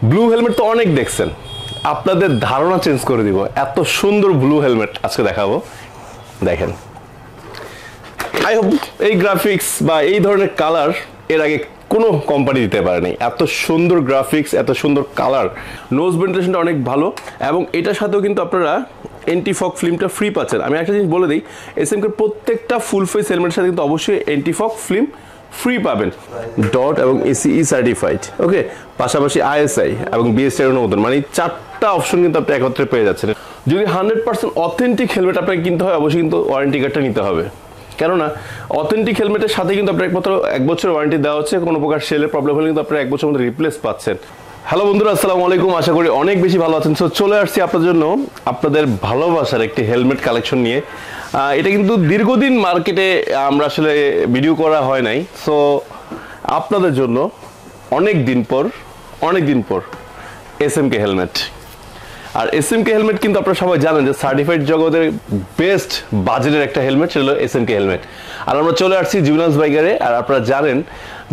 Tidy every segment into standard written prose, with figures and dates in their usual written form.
Blue helmet তো অনেক দেখছেন, আপনাদের ধারণা চেঞ্জ করে দিব। এত সুন্দর ব্লু হেলমেট আজকে দেখাবো। দেখেন, আই হোপ এই গ্রাফিক্স বা এই ধরনের কালার এর আগে কোনো কোম্পানি দিতে পারেনি। এত সুন্দর গ্রাফিক্স, এত সুন্দর কালার, নোজ ভেন্টিলেশনটা অনেক ভালো, এবং এটার সাথেও কিন্তু আপনারা এন্টি ফগ ফিল্মটা ফ্রি পাচ্ছেন। আমি একটা জিনিস বলে দিই, এসএমকে প্রত্যেকটা ফুল ফেস হেলমেটের সাথে কিন্তু অবশ্যই এন্টি ফগ ফিল্ম ফ্রি পাবেন। ডট এবং এসিই সার্টিফাইড, ওকে, পাশাপাশি আইএসআই এবং বিএসআই অনুমোদন, মানে 4টা অপশন কিন্তু আপনি একত্রে পেয়ে যাচ্ছেন। যদি 100% অথেন্টিক হেলমেট আপনাকে কিনতে হয়, অবশ্যই কিন্তু ওয়ারেন্টি কার্ডটা নিতে হবে, কেননা অথেন্টিক হেলমেটের সাথে কিন্তু আপনার একমাত্র 1 বছরের ওয়ারেন্টি দেওয়া হচ্ছে। কোনো প্রকার সেলের প্রবলেম হলে কিন্তু আপনার 1 বছরের মধ্যে রিপ্লেস পাচ্ছেন। হ্যালো বন্ধুরা, আসসালামু আলাইকুম, আশা করি অনেক বেশি ভালো আছেন। সো চলে আসছি আপনাদের জন্য আপনাদের ভালোবাসার একটি হেলমেট কালেকশন নিয়ে। এটা কিন্তু দীর্ঘদিন মার্কেটে আমরা আসলে ভিডিও করা হয় নাই। সো আপনাদের জন্য অনেক দিন পর এসএমকে হেলমেট। আর এসএমকে হেলমেট কিন্তু আপনারা সবাই জানেন যে সার্টিফাইড জগতের বেস্ট বাজেটের একটা হেলমেট, সেটা হলো এসএমকে হেলমেট। আর আমরা চলে আসছি জুভেনাস বাইকারে। আর আপনারা জানেন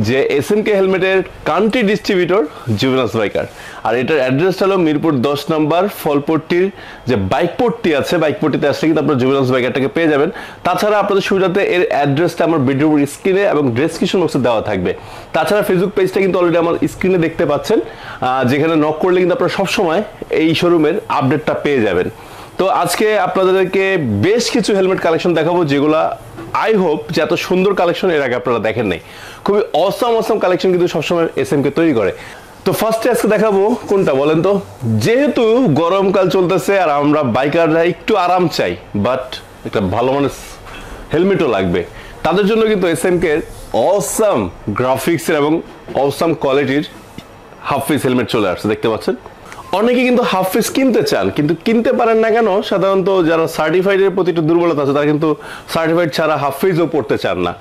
যে এসএমকে হেলমেটের কান্ট্রি ডিস্ট্রিবিউটর জুভেনাস বাইকার। আর এটার অ্যাড্রেসটা হলো মিরপুর 10 নম্বর ফলপট্টির যে বাইকপট্টি আছে, বাইকপট্টিতে আসলে কিন্তু আপনারা জুভেনাস বাইকারটাকে পেয়ে যাবেন। তাছাড়া আপনাদের সুবিধাতে এর অ্যাড্রেসটা আমার ভিডিওর স্ক্রিনে এবং ডেসক্রিপশন বক্সে দেওয়া থাকবে। তাছাড়া ফেসবুক পেজটা কিন্তু অলরেডি আমার স্ক্রিনে দেখতে পাচ্ছেন, যেখানে নক করলে কিন্তু আপনারা সবসময় এই শোরুমের আপডেটটা পেয়ে যাবেন। তো আজকে আপনাদেরকে বেশ কিছু হেলমেট কালেকশন দেখাবো, যেগুলা আই হোপ যে এত সুন্দর কালেকশন এর আগে আপনারা দেখেন নাই। খুবই অসাম কালেকশন কিন্তু সবসময় এসএমকে তৈরি করে। তো ফার্স্টে আজকে দেখাবো কোনটা বলেন তো? যেহেতু গরমকাল চলতেছে আর আমরা বাইকাররা একটু আরাম চাই, বাট একটা ভালো মানের হেলমেটও লাগবে, তাদের জন্য কিন্তু এসএমকে অসাম গ্রাফিক্সের এবং অসাম কোয়ালিটির হাফ ফেস হেলমেট চলে আসছে, দেখতে পাচ্ছেন। অনেকে কিন্তু হাফ ফেস কিনতে চান, কিন্তু কিনতে পারেন না কেন? সাধারণত যারা সার্টিফাইডের প্রতি একটু দুর্বলতা আছে, তারা কিন্তু সার্টিফাইড ছাড়া হাফ ফেসও পড়তে চান না।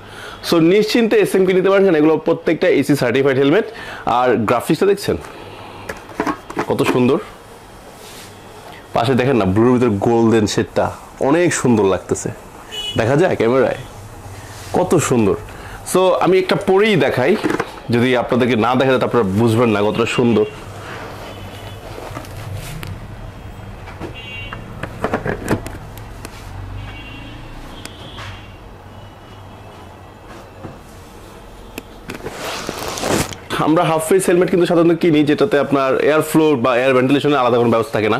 সো নিশ্চিন্তে এসএমকে নিতে পারেন, এগুলো প্রত্যেকটা এসি সার্টিফাইড হেলমেট। আর গ্রাফিক্সটা দেখছেন কত সুন্দর, পাশে দেখেন না ব্লুর ভিতরে গোল্ডেন শেডটা অনেক সুন্দর লাগতেছে, দেখা যায় ক্যামেরায় কত সুন্দর। সো আমি একটা পরেই দেখাই, যদি আপনাদেরকে না দেখা যায় আপনারা বুঝবেন না কতটা সুন্দর। আমরা হাফ ফেস হেলমেট কিন্তু সাধারণত কিনি যেটাতে আপনার এয়ার ফ্লো বা এয়ার ভেন্টিলেশনের আলাদা কোনো ব্যবস্থা থাকে না,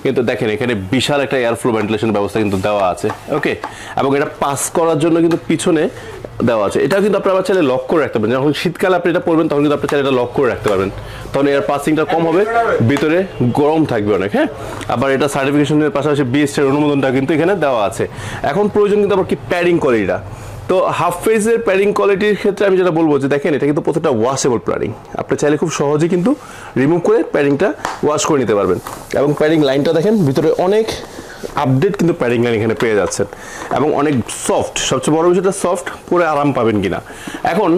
কিন্তু দেখেন এখানে বিশাল একটা এয়ার ফ্লো ভেন্টিলেশন ব্যবস্থা কিন্তু দেওয়া আছে, ওকে। এবং এটা পাস করার জন্য কিন্তু পিছনে দেওয়া আছে। এটা কিন্তু আপনারা চাইলে লক করে রাখতে পারবেন, যখন শীতকালে আপনি এটা পরবেন তখন কিন্তু আপনি চাইলে এটা লক করে রাখতে পারবেন, তখন এয়ার পাসিংটা কম হবে, ভিতরে গরম থাকবে অনেক। হ্যাঁ, আবার এটা সার্টিফিকেশনের পাশাপাশি বিএসটির অনুমোদনটা কিন্তু এখানে দেওয়া আছে। এখন প্রয়োজন কিন্তু আবার কি প্যাডিং করে এটা। তো হাফ ফেসের প্যাডিং কোয়ালিটির ক্ষেত্রে আমি যেটা বলবো যে দেখেন এটা কিন্তু প্রত্যেকটা ওয়াশেবল প্যাডিং, আপনি চাইলে খুব সহজেই কিন্তু রিমুভ করে প্যাডিংটা ওয়াশ করে নিতে পারবেন। এবং প্যাডিং লাইনটা দেখেন, ভিতরে অনেক আপডেট কিন্তু প্যাডিং লাইন এখানে পেয়ে যাচ্ছেন, এবং অনেক সফট, সবচেয়ে বড় বিষয়টা সফট, পরে আরাম পাবেন কিনা। এখন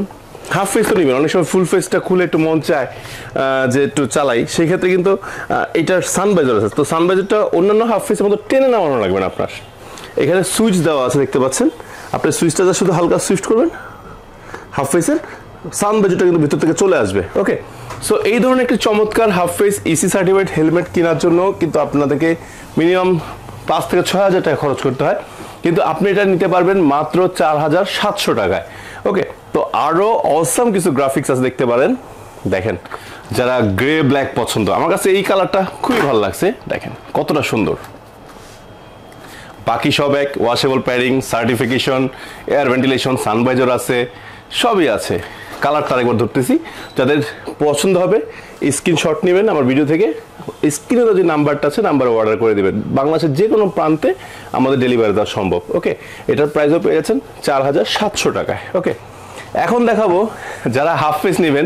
হাফ ফেস তো নেবেন, অনেক সময় ফুল ফেসটা খুলে একটু মন চায় যে একটু চালাই, সেই ক্ষেত্রে কিন্তু এটার সানভাইজার আছে। তো সানভাইজারটা অন্যান্য হাফ ফেসের মতো টেনে নামানো লাগবে না আপনার, এখানে সুইচ দেওয়া আছে দেখতে পাচ্ছেন, আপনি সুইচটা শুধু হালকা সুইচ করবেন, হাফ ফেসের সানভাইজারটা কিন্তু ভিতর থেকে চলে আসবে, ওকে। সো এই ধরনের একটি চমৎকার half face EC certified helmet কেনার জন্য কিন্তু আপনাদেরকে মিনিমাম 5 থেকে 6 হাজার টাকা খরচ করতে হয়, কিন্তু আপনি এটা নিতে পারবেন মাত্র 4700 টাকায়, ওকে। তো আরও অসাম কিছু গ্রাফিক্স আছে, দেখতে পারেন। দেখেন, যারা গ্রে ব্ল্যাক পছন্দ, আমার কাছে এই কালারটা খুবই ভালো লাগছে, দেখেন কতটা সুন্দর। বাকি সব এক, washable padding, certification, air ventilation, sun visor আছে, সবই আছে। কালারটা আরেকবার ধরতেছি, যাদের পছন্দ হবে স্ক্রিনশট নেবেন আমার ভিডিও থেকে, স্ক্রিনে যে নাম্বারটা আছে নাম্বারে অর্ডার করে দেবেন। বাংলাদেশের যে কোনো প্রান্তে আমাদের ডেলিভারি দেওয়া সম্ভব, ওকে। এটার প্রাইসও পেয়ে যাচ্ছেন 4700 টাকায়, ওকে। এখন দেখাবো যারা হাফ ফেস নেবেন,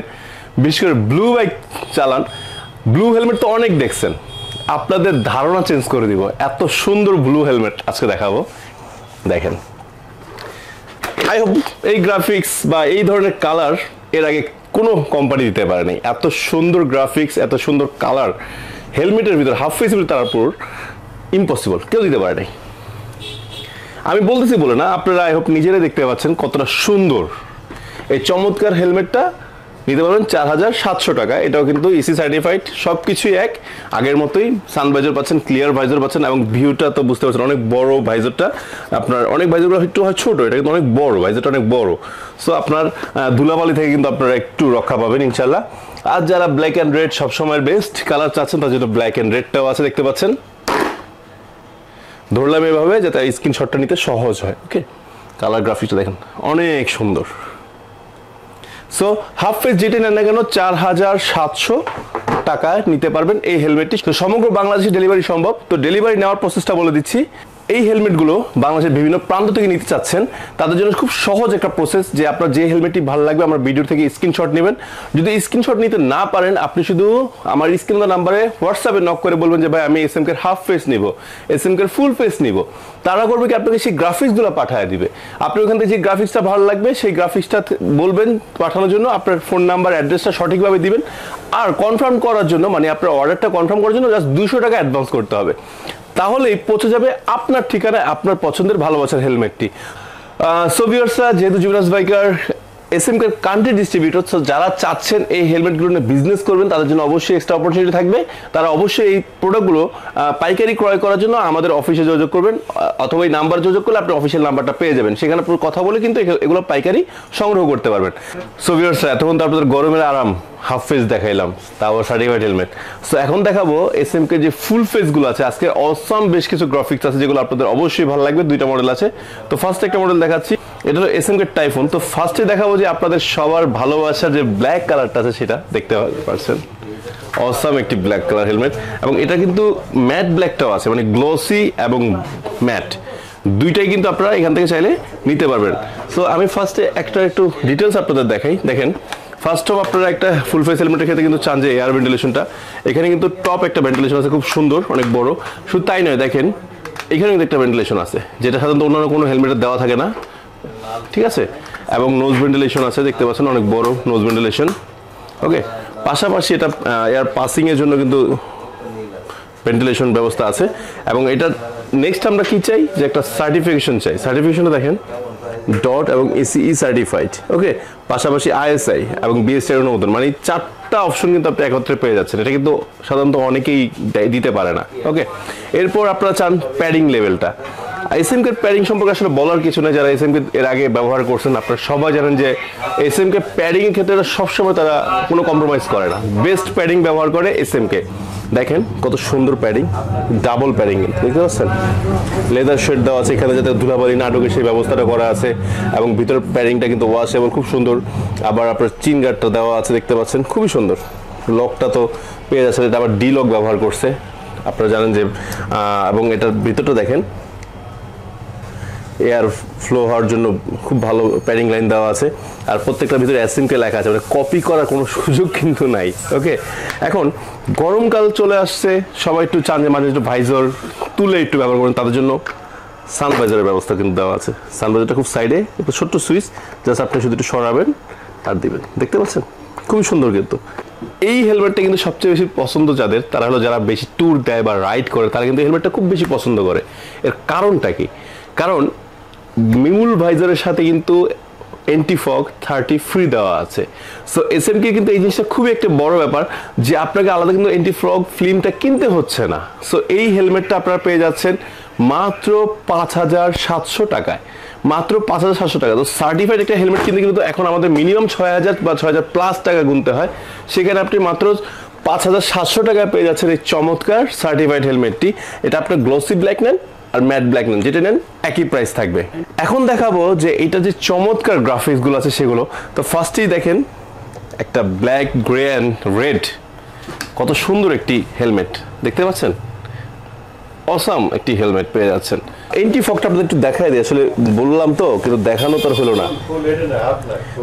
বিশেষ করে ব্লু বাইক চালান, ব্লু হেলমেট তো অনেক দেখছেন, আপনাদের ধারণা চেঞ্জ করে দিব। এত সুন্দর ব্লু হেলমেট আজকে দেখাবো, দেখেন। আই হোপ এই গ্রাফিক্স বা এই ধরনের কালার এর আগে কোনো কোম্পানি দিতে পারেনি। এত সুন্দর গ্রাফিক্স, এত সুন্দর কালার হেলমেটের ভিতর, হাফ ফেসের ভিতর, তারপর ইম্পসিবল, কেউ দিতে পারে নাই। আমি বলতেছি বলে না, আপনারা আই হোপ নিজেরাই দেখতে পাচ্ছেন কতটা সুন্দর এই চমৎকার হেলমেটটা নিতে পারবেন 4700 টাকা। এটাও কিন্তু ইসি সার্টিফাইড, সব কিছুই এক আগের মতোই। সানভাইজার পাচ্ছেন, ক্লিয়ার ভাইজার পাচ্ছেন, এবং ভিউটা তো বুঝতে পারছেন অনেক বড় ভাইজারটা। আপনার অনেক ভাইজারগুলো একটু হয় ছোট, এটা কিন্তু অনেক বড়, ভাইজারটা অনেক বড়। সো আপনার ধুলাবালি থেকে কিন্তু আপনারা একটু রক্ষা পাবেন ইনশাল্লাহ। আর যারা ব্ল্যাক অ্যান্ড রেড সবসময় বেস্ট কালার চাচ্ছেন, তার জন্য ব্ল্যাক অ্যান্ড রেডটাও আছে, দেখতে পাচ্ছেন। ধরলাম এভাবে যাতে স্ক্রিনশটটা নিতে সহজ হয়। ওকে, কালার গ্রাফিক্সটা দেখেন অনেক সুন্দর। সো হাফ ফেস যেটা নেন না কেন 4700 টাকায় নিতে পারবেন এই হেলমেটটি। তো সমগ্র বাংলাদেশে ডেলিভারি সম্ভব। তো ডেলিভারি নেওয়ার প্রসেসটা বলে দিচ্ছি। এই হেলমেটগুলো বাংলাদেশের বিভিন্ন প্রান্ত থেকে নিতে চাচ্ছেন, তাদের জন্য খুব সহজ একটা প্রসেস যে আপনার যে হেলমেটটি ভালো লাগবে আমার ভিডিও থেকে স্ক্রিনশট নেবেন। যদি স্ক্রিনশট নিতে না পারেন, আপনি শুধু আমার স্ক্রিন নাম্বারে হোয়াটসঅ্যাপে নক করে বলবেন যে ভাই আমি এসএমকে হাফ ফেস নিব, এসএমকে ফুল ফেস নিব। তারা করবে কি আপনাকে সেই গ্রাফিক্সগুলো পাঠিয়ে দিবে। আপনি ওখান থেকে যে গ্রাফিক্সটা ভালো লাগবে সেই গ্রাফিক্সটা বলবেন পাঠানোর জন্য, আপনার ফোন নাম্বার অ্যাড্রেসটা সঠিকভাবে দিবেন। আর কনফার্ম করার জন্য, মানে আপনার অর্ডারটা কনফার্ম করার জন্য জাস্ট 200 টাকা অ্যাডভান্স করতে হবে। তাহলেই পৌঁছে যাবে আপনার ঠিকানায় আপনার পছন্দের ভালোবাসার হেলমেটটি। সো ভিউয়ার্সরা, যেহেতু Yuvraj biker SMK country distributor, so যারা চাচ্ছেন এই হেলমেটগুলো নিয়ে বিজনেস করবেন তাদের জন্য অবশ্যই এক্সট্রা অপরচুনিটি থাকবে। তারা অবশ্যই এই প্রোডাক্টগুলো পাইকারি ক্রয় করার জন্য আমাদের অফিসে যোগাযোগ করবেন, অথবা এই নাম্বার যোগাযোগ করলে আপনি অফিসিয়াল নাম্বারটা পেয়ে যাবেন। সেখানে পুরো কথা বলে কিন্তু এগুলো পাইকারি সংগ্রহ করতে পারবেন। সো ভিউয়ার্সরা, এতক্ষণ তো আপনাদের গরমের আরাম হাফ ফেস দেখাইলাম, তাও সার্টিফাইড হেলমেট। সো এখন দেখাবো এসএমকে যে ফুল ফেসগুলো আছে। আজকে অসাম বেশ কিছু গ্রাফিক্স আছে যেগুলো আপনাদের অবশ্যই ভালো লাগবে। দুইটা মডেল আছে। তো ফার্স্ট একটা মডেল দেখাচ্ছি, এটা হলো এসএমকে টাইফুন। তো ফার্স্টে দেখাবো যে আপনাদের সবার ভালোবাসার যে ব্ল্যাক কালারটা আছে সেটা দেখতে পাচ্ছেন। অসাম একটি ব্ল্যাক কালার হেলমেট, এবং এটা কিন্তু ম্যাট ব্ল্যাকটাও আছে, মানে গ্লোসি এবং ম্যাট দুইটাই কিন্তু আপনারা এখান থেকে চাইলে নিতে পারবেন। সো আমি ফার্স্টে একটু ডিটেলস আপনাদের দেখাই। দেখেন, ফার্স্ট অফ আপনারা একটা ফুল ফেস হেলমেটের ক্ষেত্রে কিন্তু চান যে এয়ার ভেন্টিলেশনটা, এখানে কিন্তু টপ একটা ভেন্টিলেশন আছে খুব সুন্দর, অনেক বড়। শুধু তাই নয়, দেখেন এখানে কিন্তু একটা ভেন্টিলেশন আছে যেটা সাধারণত অন্যান্য কোনো হেলমেটের দেওয়া থাকে না, ঠিক আছে। এবং নোজ ভেন্টিলেশন আছে, দেখতে পাচ্ছেন অনেক বড় নোজ ভেন্টিলেশন। ওকে, পাশাপাশি এটা এয়ার পাসিংয়ের জন্য কিন্তু ভেন্টিলেশন ব্যবস্থা আছে। এবং এটা নেক্সট আমরা কি চাই, যে একটা সার্টিফিকেশন চাই। সার্টিফিকেশনটা দেখেন ডট এবং এসিই সার্টিফাইড। ওকে, পাশাপাশি আইএসআই এবং বিএসআই অনুমোদন, মানে 4টা অপশন কিন্তু আপনি একত্রে পেয়ে যাচ্ছেন। এটা কিন্তু সাধারণত অনেকেই দিতে পারে না। ওকে, এরপর আপনারা চান প্যাডিং লেভেলটা। এসএমকে প্যাডিং সম্পর্কে আসলে বলার কিছু নেই, যারা এসএমকে এর আগে ব্যবহার করছেন আপনারা সবাই জানেন যে এসএমকে প্যাডিং এর ক্ষেত্রে সবসময় তারা কোনো কম্প্রোমাইজ করে না, বেস্ট প্যাডিং ব্যবহার করে এসএমকে। দেখেন কত সুন্দর প্যাডিং, ডাবল প্যাডিং, দেখতে পাচ্ছেন। লেদার শেড দেওয়া আছে এখানে যাতে ধুলাবালি না ঢোকে সেই ব্যবস্থাটা করা আছে, এবং ভিতর প্যাডিংটা কিন্তু ওয়াশেবল, খুব সুন্দর। আবার আপনার চিন গার্ডটা দেওয়া আছে, দেখতে পাচ্ছেন খুবই সুন্দর। লকটা তো পেয়ে যাচ্ছে, এটা আবার ডি লক ব্যবহার করছে, আপনারা জানেন যে। এবং এটার ভিতরটা দেখেন এয়ার ফ্লো হওয়ার জন্য খুব ভালো প্যাডিং লাইন দেওয়া আছে। আর প্রত্যেকটার ভিতরে এসএমকে লেখা আছে, মানে কপি করার কোনো সুযোগ কিন্তু নাই। ওকে, এখন গরমকাল চলে আসছে, সবাই একটু চান যে মাঝে একটু ভাইজার তুলে একটু ব্যবহার করেন, তাদের জন্য সানভাইজারের ব্যবস্থা কিন্তু দেওয়া আছে। সানভাইজারটা খুব সাইডে, একটু ছোট্ট সুইচ, জাস্ট আপনি শুধু একটু সরাবেন আর দিবেন, দেখতে পাচ্ছেন খুবই সুন্দর। কিন্তু এই হেলমেটটা কিন্তু সবচেয়ে বেশি পছন্দ যাদের, তারা হলো যারা বেশি ট্যুর দেয় বা রাইড করে, তারা কিন্তু হেলমেটটা খুব বেশি পছন্দ করে। এর কারণটা কি? কারণ মিমুল ভাইজারের সাথে কিন্তু অ্যান্টিফগ 30 ফ্রি দেওয়া আছে। সো এসএমকে কিন্তু এই জিনিসটা খুবই একটা বড় ব্যাপার যে আপনাকে আলাদা কিন্তু অ্যান্টিফগ ফিল্মটা কিনতে হচ্ছে না। সো এই হেলমেটটা আপনারা পেয়ে যাচ্ছেন মাত্র 5700 টাকায়, মাত্র 5700 টাকা। তো সার্টিফাইড একটা হেলমেট কিনতে কিন্তু এখন আমাদের মিনিমাম 6000 বা 6000 প্লাস টাকা গুনতে হয়, সেখানে আপনি মাত্র 5700 টাকায় পেয়ে যাচ্ছেন এই চমৎকার সার্টিফাইড হেলমেটটি। এটা আপনার গ্লোসি ব্ল্যাক নেন আর ম্যাট ব্ল্যাক নেন, যেটা নেন একই প্রাইস থাকবে। এখন দেখাবো যে এটা যে চমৎকার গ্রাফিক্স গুলো আছে সেগুলো। তো ফার্স্টেই দেখেন একটা ব্ল্যাক, গ্রে অ্যান্ড রেড, কত সুন্দর একটি হেলমেট, দেখতে পাচ্ছেন অসাম একটি হেলমেট পেয়ে যাচ্ছেন। অ্যান্টিফগটা আপনাদের একটু দেখাই দিই, আসলে বললাম তো কিন্তু দেখানো তো হলো না।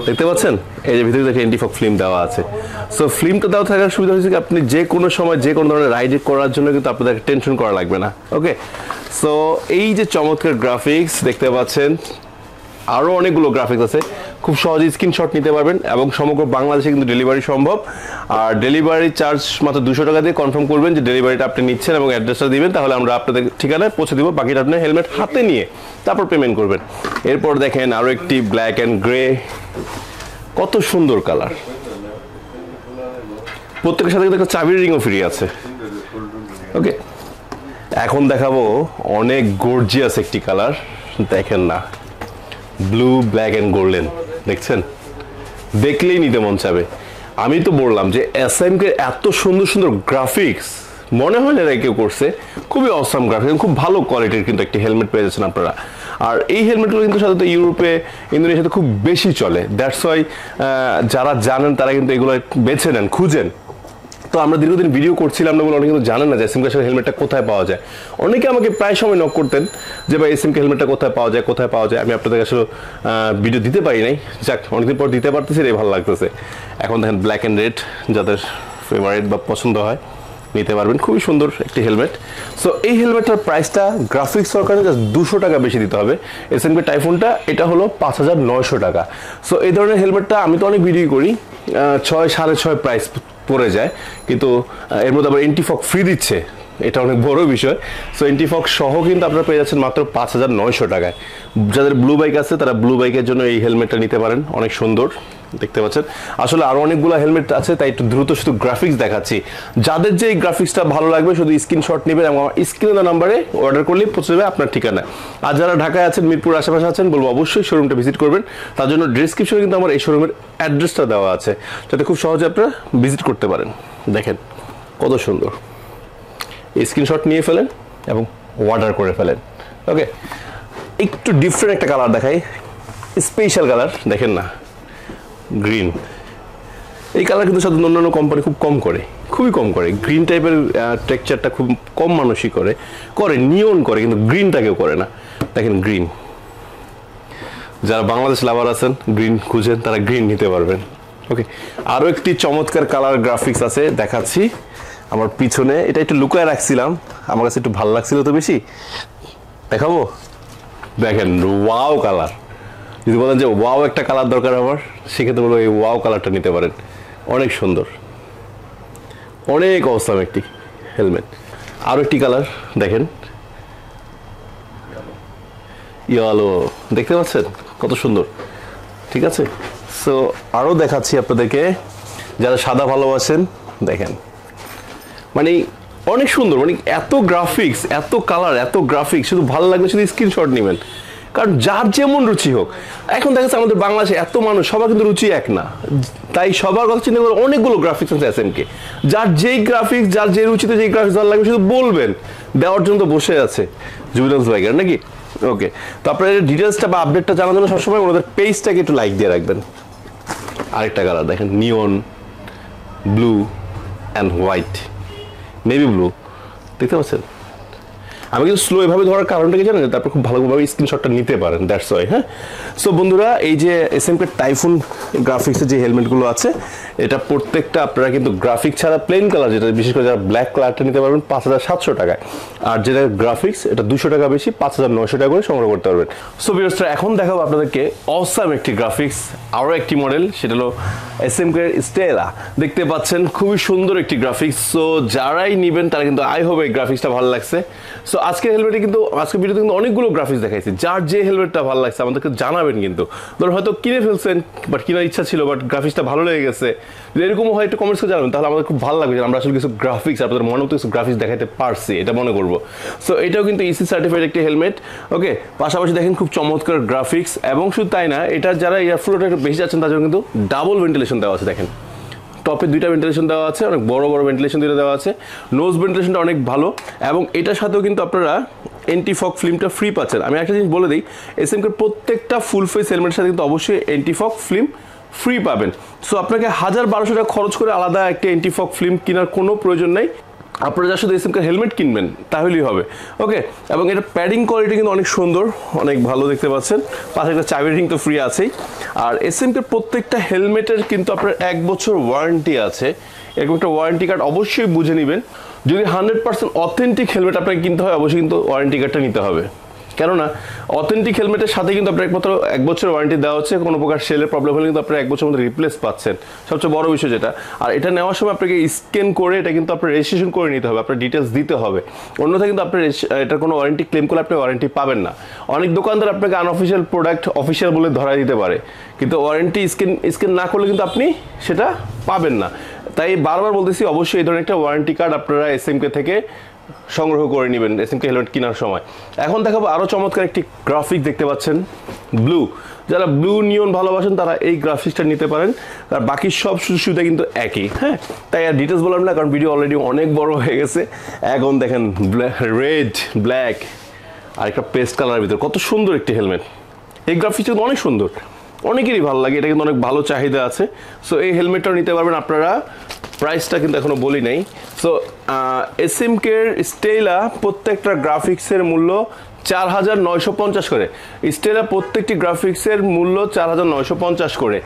দেখতে পাচ্ছেন এই যে ভিতরে দেখে অ্যান্টিফগ ফিল্ম দেওয়া আছে। সো ফিল্মটা দেওয়া থাকার সুবিধা হচ্ছে কি আপনি যে কোনো সময় যে কোনো ধরনের রাইড করার জন্য কিন্তু আপনাদের টেনশন করা লাগবে না। ওকে, সো এই যে চমৎকার গ্রাফিক্স দেখতে পাচ্ছেন, আরও অনেকগুলো গ্রাফিক্স আছে, খুব সহজে স্ক্রিনশট নিতে পারবেন এবং সমগ্র বাংলাদেশে কিন্তু ডেলিভারি সম্ভব। আর ডেলিভারি চার্জ মাত্র 200 টাকা দিয়ে কনফার্ম করবেন যে ডেলিভারিটা আপনি নিচ্ছেন এবং অ্যাড্রেসটা দিবেন, তাহলে আমরা আপনাদের ঠিকানায় পৌঁছে দিব। বাকিটা আপনি হেলমেট হাতে নিয়ে তারপর পেমেন্ট করবেন। এরপর দেখেন আরও একটি ব্ল্যাক অ্যান্ড গ্রে, কত সুন্দর কালার, প্রত্যেকের সাথে কিন্তু একটা চাবির রিংও ফ্রি আছে। ওকে, এখন দেখাবো অনেক গর্জিয়াস একটি কালার, দেখেন না, ব্লু ব্ল্যাক অ্যান্ড গোল্ডেন, দেখছেন, দেখলেই নিতে মন চাবে। আমি তো বললাম যে এসএমকে এত সুন্দর সুন্দর গ্রাফিক্স মনে হয় না এরা কেউ করছে, খুবই অসাম গ্রাফিক্স, খুব ভালো কোয়ালিটির কিন্তু একটি হেলমেট পেয়ে যাচ্ছেন আপনারা। আর এই হেলমেটগুলো কিন্তু সাধারণত ইউরোপে, ইন্দোনেশিয়াতে খুব বেশি চলে, দ্যাটস ওয়াই যারা জানেন তারা কিন্তু এগুলো বেছে নেন, খুঁজেন। তো আমরা দীর্ঘদিন ভিডিও করছিলাম না বলে অনেকে কিন্তু জানেন না যে এসএমকে হেলমেটটা কোথায় পাওয়া যায়। অনেকে আমাকে প্রায় সময় নক করতেন যে ভাই এসএমকে হেলমেটটা কোথায় পাওয়া যায়, কোথায় পাওয়া যায়। আমি আপনাদের আসলে ভিডিও দিতে পারি নাই, যাক অনেকদিন পর দিতে পারতেছি, রে ভালো লাগতেছে। এখন দেখেন ব্ল্যাক অ্যান্ড রেড, যাদের ফেভারিট বা পছন্দ হয় নিতে পারবেন, খুবই সুন্দর একটি হেলমেট। সো এই হেলমেটটার প্রাইসটা গ্রাফিক্স সরকারে জাস্ট 200 টাকা বেশি দিতে হবে। এসএমকে টাইফুনটা এটা হলো 5900 টাকা। সো এই ধরনের হেলমেটটা আমি তো অনেক ভিডিও করি, 6 6.5 প্রাইস পড়ে যায়, কিন্তু এর মধ্যে আবার এন্টিফক ফ্রি দিচ্ছে, এটা অনেক বড় বিষয়। সো এন্টিফক সহ কিন্তু আপনারা পেয়ে যাচ্ছেন মাত্র 5900 টাকায়। যাদের ব্লু বাইক আছে তারা ব্লু বাইকের জন্য এই হেলমেটটা নিতে পারেন, অনেক সুন্দর দেখতে পাচ্ছেন। আসলে আরো অনেকগুলো হেলমেট আছে, তাই একটু দ্রুত শুধু গ্রাফিক্স দেখাচ্ছি। যাদের যে এই গ্রাফিক্সটা ভালো লাগবে শুধু স্ক্রিনশট নেবেন এবং আমার স্ক্রিনে দেওয়া নাম্বারে অর্ডার করলেই পৌঁছে যাবে আপনার ঠিকানা। আর যারা ঢাকায় আছেন, মিরপুর আশেপাশে আছেন, বলবো অবশ্যই শোরুমটা ভিজিট করবেন। তার জন্য ডেসক্রিপশনে কিন্তু আমার এই শোরুমের অ্যাড্রেসটা দেওয়া আছে, যাতে খুব সহজে আপনারা ভিজিট করতে পারেন। দেখেন কত সুন্দর, স্ক্রিনশট নিয়ে ফেলেন এবং অর্ডার করে ফেলেন। ওকে, একটু ডিফারেন্ট একটা কালার দেখাই, স্পেশাল কালার, দেখেন না, গ্রিন। এই কালার কিন্তু সাধারণত অন্যান্য কোম্পানি খুব কম করে, খুবই কম করে। গ্রিন টাইপের টেক্সচারটা খুব কম মানুষই করে, নিয়ন করে, কিন্তু গ্রিনটা কেউ করে না। দেখেন গ্রিন, যারা বাংলাদেশ লাভার আছেন, গ্রিন খুঁজেন, তারা গ্রিন নিতে পারবেন। ওকে, আরও একটি চমৎকার কালার গ্রাফিক্স আছে, দেখাচ্ছি আমার পিছনে। এটা একটু লুকায় রাখছিলাম, আমার কাছে একটু ভালো লাগছিল তো বেশি, দেখাবো। দেখেন ওয়াও কালার, যদি বলেন যে ওয়াও একটা কালার দরকার আমার, সেক্ষেত্রে বলবো এই ওয়াও কালারটা নিতে পারেন, অনেক সুন্দর, অনেক অসাম একটি হেলমেট। আরও একটি কালার দেখেন, ইয়েলো, দেখতে পাচ্ছেন কত সুন্দর, ঠিক আছে। সো আরও দেখাচ্ছি আপনাদেরকে, যারা সাদা ভালোবাসেন, দেখেন মানে অনেক সুন্দর, মানে এত গ্রাফিক্স, এত কালার, এত গ্রাফিক্স, শুধু ভালো লাগলে শুধু স্ক্রিনশট নেবেন, কারণ যার যেমন রুচি হোক। এখন দেখা যাচ্ছে আমাদের বাংলাদেশে এত মানুষ, সবার কিন্তু রুচি এক না, তাই সবার কথা চিন্তা করে অনেকগুলো গ্রাফিক্স আছে এসএমকে। যার যেই গ্রাফিক্স, যার যে রুচিতে যেই গ্রাফিক্স ভালো লাগবে শুধু বলবেন, দেওয়ার জন্য তো বসে আছে জুবিনাস বাইকার নাকি। ওকে, তো আপনার ডিটেলসটা বা আপডেটটা জানার জন্য সবসময় ওনাদের পেজটাকে একটু লাইক দিয়ে রাখবেন। আরেকটা কালার দেখেন, neon blue and white, navy blue, দেখতে পাচ্ছেন। আমি কিন্তু স্লো এভাবে ধরার কারণটা কি জানেন, তারপর খুব ভালোভাবে স্ক্রিনশটটা নিতে পারেন, দ্যাটস ওয়াই। হ্যাঁ, সো বন্ধুরা, এই যে এসএমকে টাইফুন গ্রাফিক্সের যে হেলমেটগুলো আছে, এটা প্রত্যেকটা আপনারা কিন্তু গ্রাফিক ছাড়া প্লেন কালার, যেটা বিশেষ করে যারা ব্ল্যাক কালারটা নিতে পারবেন 5700 টাকায়, আর যেটা গ্রাফিক্স এটা 200 টাকা বেশি, 5900 টাকা করে সংগ্রহ করতে পারবেন। সো ভিউয়ার্সরা, এখন দেখাবো আপনাদেরকে অসাম একটি গ্রাফিক্স, আরও একটি মডেল, সেটা হলো এসএমকে স্টেলা। দেখতে পাচ্ছেন খুবই সুন্দর একটি গ্রাফিক্স। সো যারাই নেবেন তারা কিন্তু আই হোপ এই গ্রাফিক্সটা ভালো লাগছে। সো আজকের হেলমেটে কিন্তু, আজকের ভিডিওতে কিন্তু অনেকগুলো গ্রাফিক্স দেখাইছি, যার যে হেলমেটটা ভালো লাগছে আমাদেরকে জানাবেন। কিন্তু ধরুন হয়তো কিনে ফেলছেন, বাট কেনার ইচ্ছা ছিল, বাট গ্রাফিক্সটা ভালো লেগে গেছে, যদি এরকম হয় একটু কমেন্টস করে জানাবেন, তাহলে আমাদের খুব ভালো লাগবে যে আমরা আসলে কিছু গ্রাফিক্স আপনাদের মনে মতো কিছু গ্রাফিক্স দেখাতে পারছি, এটা মনে করবো। সো এটাও কিন্তু ইসি সার্টিফাইড একটি হেলমেট। ওকে, পাশাপাশি দেখেন খুব চমৎকার গ্রাফিক্স, এবং শুধু তাই না, এটা যারা এয়ারফ্লোটা একটু বেশি যাচ্ছেন তার জন্য কিন্তু ডাবল ভেন্টিলেশন দেওয়া আছে। দেখেন টপে 2টা ভেন্টিলেশন দেওয়া আছে, অনেক বড় বড় ভেন্টিলেশন দুটো দেওয়া আছে, নোজ ভেন্টিলেশনটা অনেক ভালো, এবং এটার সাথেও কিন্তু আপনারা এন্টিফগ ফিল্মটা ফ্রি পাচ্ছেন। আমি একটা জিনিস বলে দিই, এসএমকে প্রত্যেকটা ফুল ফেস হেলমেটের সাথে কিন্তু অবশ্যই এন্টিফগ ফিল্ম ফ্রি পাবেন। সো আপনাকে 1000-1200 টাকা খরচ করে আলাদা একটা এন্টিফগ ফিল্ম কেনার কোনো প্রয়োজন নেই, আপনারা যা শুধু এসএমকে হেলমেট কিনবেন তাহলেই হবে। ওকে, এবং এটা প্যাডিং কোয়ালিটি কিন্তু অনেক সুন্দর, অনেক ভালো, দেখতে পাচ্ছেন। পাশে একটা চাবির রিং তো ফ্রি আছেই। আর এসএমকে প্রত্যেকটা হেলমেটের কিন্তু আপনার 1 বছর ওয়ারেন্টি আছে, এরকম একটা ওয়ারেন্টি কার্ড অবশ্যই বুঝে নেবেন। যদি 100% অথেন্টিক হেলমেট আপনাকে কিনতে হয়, অবশ্যই কিন্তু ওয়ারেন্টি কার্ডটা নিতে হবে। কেননা অথেন্টিক হেলমেটের সাথে কিন্তু আপনার একমাত্র 1 বছর ওয়ারেন্টি দেওয়া হচ্ছে, কোনো প্রকার সেলের প্রবলেম হলে কিন্তু আপনার 1 বছর মধ্যে রিপ্লেস পাচ্ছেন, সবচেয়ে বড় বিষয় যেটা। আর এটা নেওয়ার সময় আপনাকে স্ক্যান করে এটা কিন্তু আপনার রেজিস্ট্রেশন করে নিতে হবে, আপনার ডিটেলস দিতে হবে, অন্যথায় কিন্তু আপনার এটার কোনো ওয়ারেন্টি ক্লেম করলে আপনি ওয়ারেন্টি পাবেন না। অনেক দোকানদার আপনাকে আনঅফিসিয়াল প্রোডাক্ট অফিসিয়াল বলে ধরা দিতে পারে, কিন্তু ওয়ারেন্টি স্ক্যান না করলে কিন্তু আপনি সেটা পাবেন না। তাই বারবার বলতেছি, অবশ্যই এই ধরনের একটা ওয়ারেন্টি কার্ড আপনারা SMK থেকে সংগ্রহ করে নেবেন SMK হেলমেট কেনার সময়। এখন দেখাবো আরও চমৎকার একটি গ্রাফিক, দেখতে পাচ্ছেন ব্লু। যারা ব্লু নিয়ন ভালোবাসেন তারা এই গ্রাফিক্সটা নিতে পারেন, আর বাকি সব সুবিধা কিন্তু একই। হ্যাঁ, তাই আর ডিটেলস বললাম না, কারণ ভিডিও অলরেডি অনেক বড় হয়ে গেছে। এখন দেখেন রেড, ব্ল্যাক আর একটা পেস্ট কালারের ভিতর কত সুন্দর একটি হেলমেট। এই গ্রাফিক্সটা কিন্তু অনেক সুন্দর, অনেকেরই ভালো লাগে, এটা কিন্তু অনেক ভালো চাহিদা আছে। সো এই হেলমেটটাও নিতে পারবেন আপনারা। প্রাইসটা কিন্তু এখনো বলি নাই। সো SMK এর স্টেলা প্রত্যেকটা গ্রাফিক্সের মূল্য 4950 করে। স্টেলা প্রত্যেকটি গ্রাফিক্সের মূল্য 4950 করে।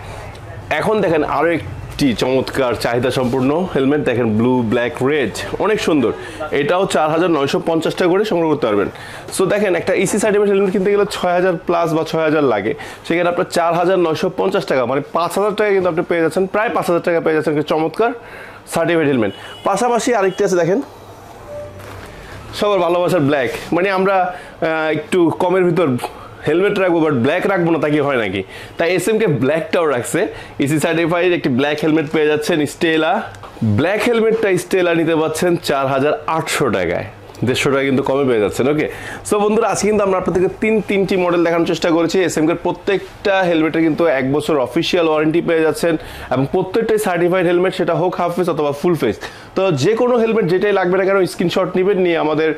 এখন দেখেন আরও একটি চমৎকার চাহিদা সম্পূর্ণ হেলমেট, দেখেন ব্লু, ব্ল্যাক, রেড, অনেক সুন্দর। এটাও 4950 টাকা করে সংগ্রহ করতে পারবেন। সো দেখেন একটা EC সার্টিফাইড হেলমেট কিনতে গেলে 6000 প্লাস বা 6000 লাগে, সেখানে আপনার 4950 টাকা, মানে 5000 টাকা কিন্তু আপনি পেয়ে যাচ্ছেন, প্রায় 5000 টাকা পেয়ে যাচ্ছেন একটা চমৎকার সার্টিফাইড হেলমেট। পাশাপাশি আরেকটি আছে দেখেন, সবার ভালোবাসার ব্ল্যাক, মানে আমরা একটু কমের ভিতর হেলমেট রাখবো বাট ব্ল্যাক রাখবো না, তা কি হয় নাকি? তাই SMK ব্ল্যাকটাও রাখছে। EC সার্টিফাইড একটি ব্ল্যাক হেলমেট পেয়ে যাচ্ছেন স্টেলা। ব্ল্যাক হেলমেটটা স্টেলা নিতে পাচ্ছেন 4800 টাকায়, 150 টাকা কিন্তু কমে পেয়ে যাচ্ছেন। ওকে, সো বন্ধুরা আজকে কিন্তু আমরা আপনাদেরকে তিনটি মডেল দেখানোর চেষ্টা করেছি। SMK এর প্রত্যেকটা হেলমেটে কিন্তু 1 বছর অফিসিয়াল ওয়ারেন্টি পেয়ে যাচ্ছেন, এবং প্রত্যেকটাই সার্টিফাইড হেলমেট, সেটা হোক হাফ ফেস অথবা ফুল ফেস। তো যে কোনো হেলমেট যেটাই লাগবে না কেন স্ক্রিনশট নেবেন, নিয়ে আমাদের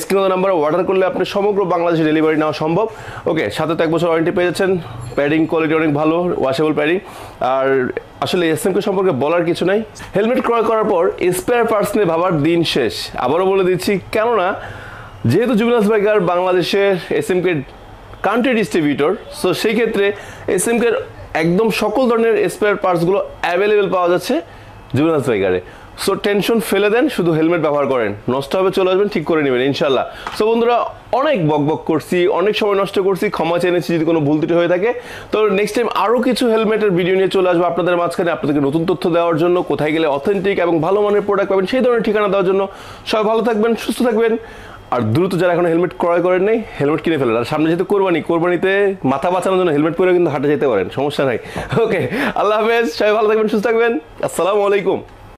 স্ক্রিনের নাম্বারে অর্ডার করলে আপনি সমগ্র বাংলাদেশে ডেলিভারি নেওয়া সম্ভব। ওকে, সাথে তো 1 বছর ওয়ারেন্টি পেয়ে যাচ্ছেন, প্যাডিং কোয়ালিটি অনেক ভালো, ওয়াশেবল প্যাডিং। আর আসলে SMK সম্পর্কে বলার কিছু নাই। হেলমেট ক্রয় করার পর স্পেয়ার পার্টস নিয়ে ভাবার দিন শেষ। আবারও বলে দিচ্ছি, কেননা যেহেতু জুবিনাস বাইকার বাংলাদেশের SMK কান্ট্রি ডিস্ট্রিবিউটর, সো সেই ক্ষেত্রে SMK একদম সকল ধরনের স্পেয়ার পার্টসগুলো অ্যাভেলেবেল পাওয়া যাচ্ছে জুবিনাস বাইকারে। সো টেনশন ফেলে দেন, শুধু হেলমেট ব্যবহার করেন, নষ্ট হবে চলে আসবেন, ঠিক করে নেবেন ইনশাল্লাহ। সো বন্ধুরা অনেক বকবক করছি, অনেক সময় নষ্ট করছি, ক্ষমা চেয়ে নিচ্ছি যদি কোনো ভুল ত্রুটি হয়ে থাকে। তো নেক্সট টাইম আরও কিছু হেলমেটের ভিডিও নিয়ে চলে আসবো আপনাদের মাঝখানে, আপনাদেরকে নতুন তথ্য দেওয়ার জন্য, কোথায় গেলে অথেন্টিক এবং ভালো মানের প্রোডাক্ট পাবেন সেই ধরনের ঠিকানা দেওয়ার জন্য। সবাই ভালো থাকবেন, সুস্থ থাকবেন, আর দ্রুত যারা এখন হেলমেট ক্রয় করেন নাই হেলমেট কিনে ফেলেন। আর সামনে যেহেতু কোরবানিতে মাথা বাঁচানোর জন্য হেলমেট পরে কিন্তু হাঁটে যেতে পারেন, সমস্যা নাই। ওকে, আল্লাহ হাফেজ, সবাই ভালো থাকবেন, সুস্থ থাকবেন, আসসালামু আলাইকুম।